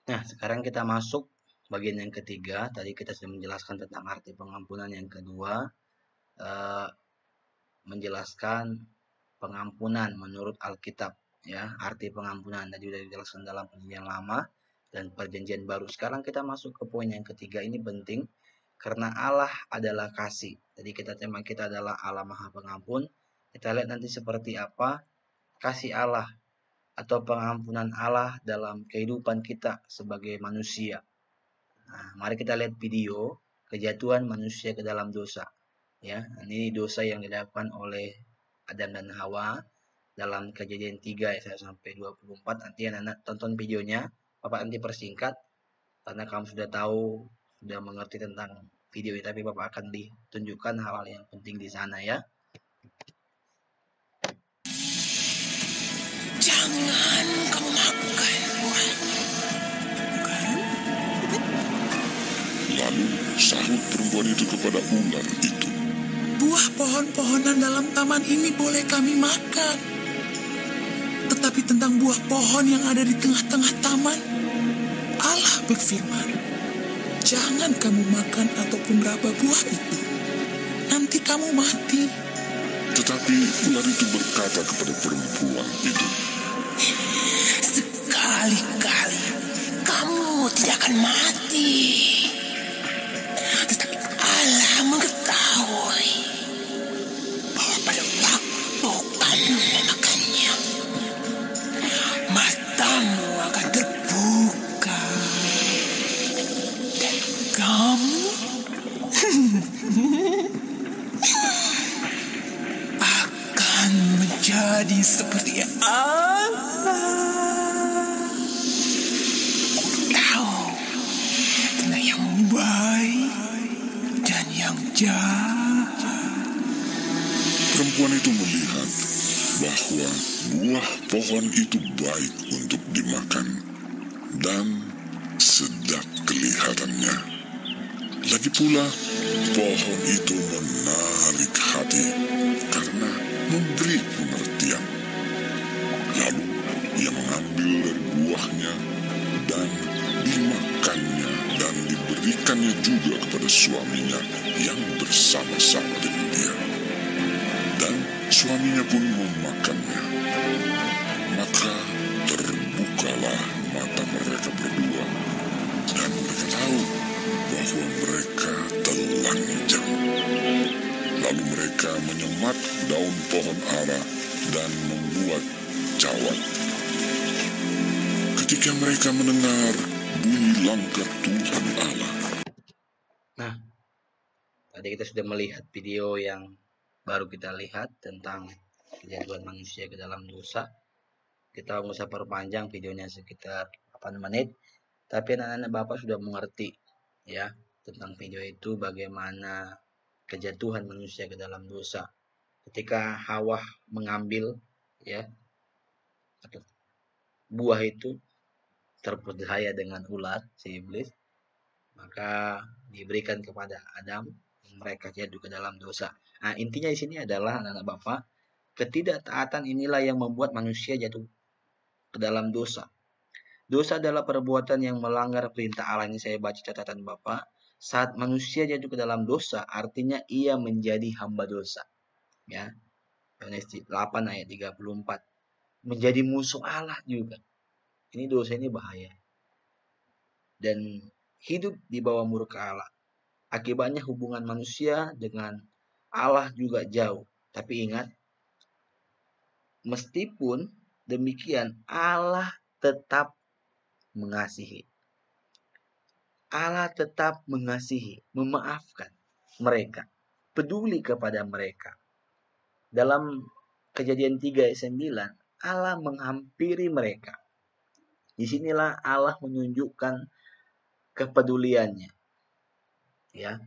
Nah, sekarang kita masuk bagian yang ketiga. Tadi kita sudah menjelaskan tentang arti pengampunan. Yang kedua, eh, menjelaskan pengampunan menurut Alkitab. Ya, arti pengampunan tadi sudah dijelaskan dalam perjanjian lama dan perjanjian baru. Sekarang kita masuk ke poin yang ketiga. Ini penting karena Allah adalah kasih. Jadi tema kita adalah Allah Maha Pengampun. Kita lihat nanti seperti apa kasih Allah atau pengampunan Allah dalam kehidupan kita sebagai manusia. Nah, mari kita lihat video kejatuhan manusia ke dalam dosa. Ya, ini dosa yang dilakukan oleh Adam dan Hawa dalam Kejadian 3 ayat 1 sampai 24. Nanti anak-anak tonton videonya. Bapak nanti persingkat karena kamu sudah tahu, sudah mengerti tentang video ini, tapi Bapak akan ditunjukkan hal-hal yang penting di sana ya. Jangan kamu makan buah. Lalu sahut perempuan itu kepada ular itu, Buah pohon-pohonan dalam taman ini boleh kami makan. Tetapi tentang buah pohon yang ada di tengah-tengah taman, Allah berfirman, jangan kamu makan ataupun raba buah itu. Nanti kamu mati. tetapi ular itu berkata kepada perempuan itu, Sekali-kali kamu tidak akan mati. Tetapi Allah mengetahui bahwa pada waktu kamu memakannya, matamu akan terbuka dan kamu akan menjadi seperti Allah. Tahu tentang yang baik dan yang jahat. perempuan itu melihat bahwa buah pohon itu baik untuk dimakan dan sedap kelihatannya. Lagi pula, pohon itu menarik hati karena memberi pengertian. Lalu ia mengambil dari buahnya dan dimakannya dan diberikannya juga kepada suaminya yang bersama-sama dengan dia. Dan suaminya pun memakannya. Maka terbukalah mata mereka berdua dan mereka tahu bahwa mereka telanjang. Lalu mereka menyemat daun pohon ara dan membuat cawat. Ketika mereka mendengar bunyi langkah Tuhan Allah, Nah, tadi kita sudah melihat video yang baru kita lihat tentang kejatuhan manusia ke dalam dosa. Kita nggak usah perpanjang videonya sekitar 8 menit. Tapi anak-anak Bapak sudah mengerti ya tentang video itu bagaimana kejatuhan manusia ke dalam dosa. Ketika Hawa mengambil ya buah itu terperdaya dengan ular si iblis, maka diberikan kepada Adam, mereka jatuh ke dalam dosa. Nah, intinya di sini adalah anak-anak Bapak, ketidaktaatan inilah yang membuat manusia jatuh ke dalam dosa. Dosa adalah perbuatan yang melanggar perintah Allah. Ini saya baca catatan Bapak. Saat manusia jatuh ke dalam dosa, artinya ia menjadi hamba dosa. Ya. Yohanes 8 ayat 34. Menjadi musuh Allah juga. Ini dosa ini bahaya. Dan hidup di bawah murka Allah. Akibatnya hubungan manusia dengan Allah juga jauh. Tapi ingat, meskipun demikian Allah tetap mengasihi. Allah tetap mengasihi, memaafkan mereka, peduli kepada mereka. Dalam Kejadian 3 ayat 9, Allah menghampiri mereka. Disinilah Allah menunjukkan kepeduliannya. Ya,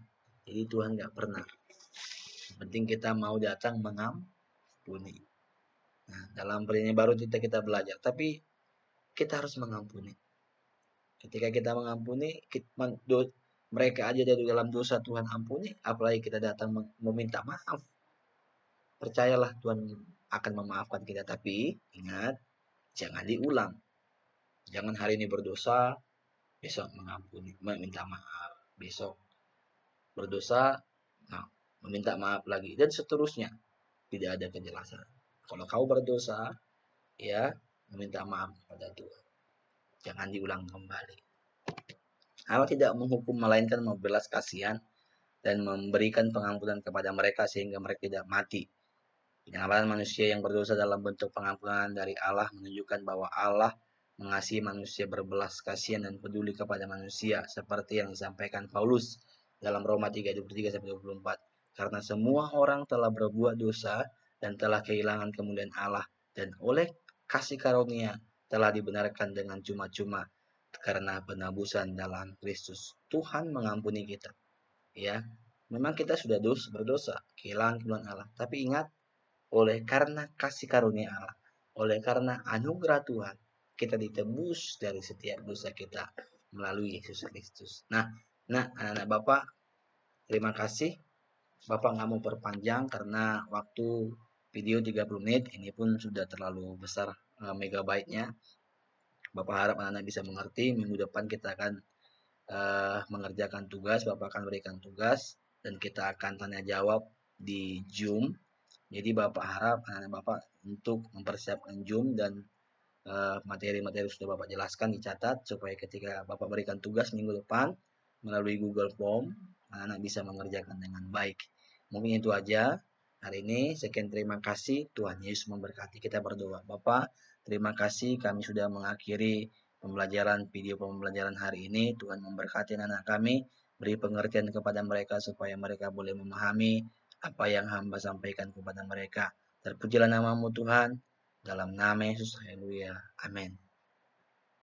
jadi Tuhan nggak pernah. Yang penting kita mau datang mengampuni. Nah, dalam perjanjian baru kita belajar, tapi kita harus mengampuni. Ketika kita mengampuni, mereka aja dari dalam dosa Tuhan ampuni, apalagi kita datang meminta maaf. Percayalah Tuhan akan memaafkan kita, tapi ingat, jangan diulang. Jangan hari ini berdosa, besok mengampuni, meminta maaf, besok berdosa, nah, meminta maaf lagi, dan seterusnya. Tidak ada kejelasan. Kalau kau berdosa, ya meminta maaf kepada Tuhan. Jangan diulang kembali. Allah tidak menghukum melainkan membelas kasihan dan memberikan pengampunan kepada mereka sehingga mereka tidak mati. Penyelamatan manusia yang berdosa dalam bentuk pengampunan dari Allah menunjukkan bahwa Allah mengasihi manusia, berbelas kasihan dan peduli kepada manusia seperti yang disampaikan Paulus dalam Roma 3:23-24. Karena semua orang telah berbuat dosa dan telah kehilangan kemuliaan Allah, dan oleh kasih karunia telah dibenarkan dengan cuma-cuma karena penebusan dalam Kristus. Tuhan mengampuni kita. Ya, memang kita sudah berdosa, kehilangan kemuliaan Allah. Tapi ingat, oleh karena kasih karunia Allah, oleh karena anugerah Tuhan, kita ditebus dari setiap dosa kita melalui Yesus Kristus. Nah, anak-anak Bapak, terima kasih. Bapak nggak mau perpanjang karena waktu video 30 menit ini pun sudah terlalu besar megabyte-nya. Bapak harap anak-anak bisa mengerti. Minggu depan kita akan mengerjakan tugas. Bapak akan berikan tugas dan kita akan tanya jawab di Zoom. Jadi Bapak harap anak-anak Bapak untuk mempersiapkan Zoom dan materi-materi sudah Bapak jelaskan dicatat supaya ketika Bapak berikan tugas minggu depan melalui Google Form, anak-anak bisa mengerjakan dengan baik. Mungkin itu aja hari ini. Sekian, terima kasih. Tuhan Yesus memberkati. Kita berdoa. Bapak, terima kasih kami sudah mengakhiri video pembelajaran hari ini. Tuhan memberkati anak kami, beri pengertian kepada mereka supaya mereka boleh memahami apa yang hamba sampaikan kepada mereka. Terpujilah namamu Tuhan, dalam nama Yesus, haleluya, amin.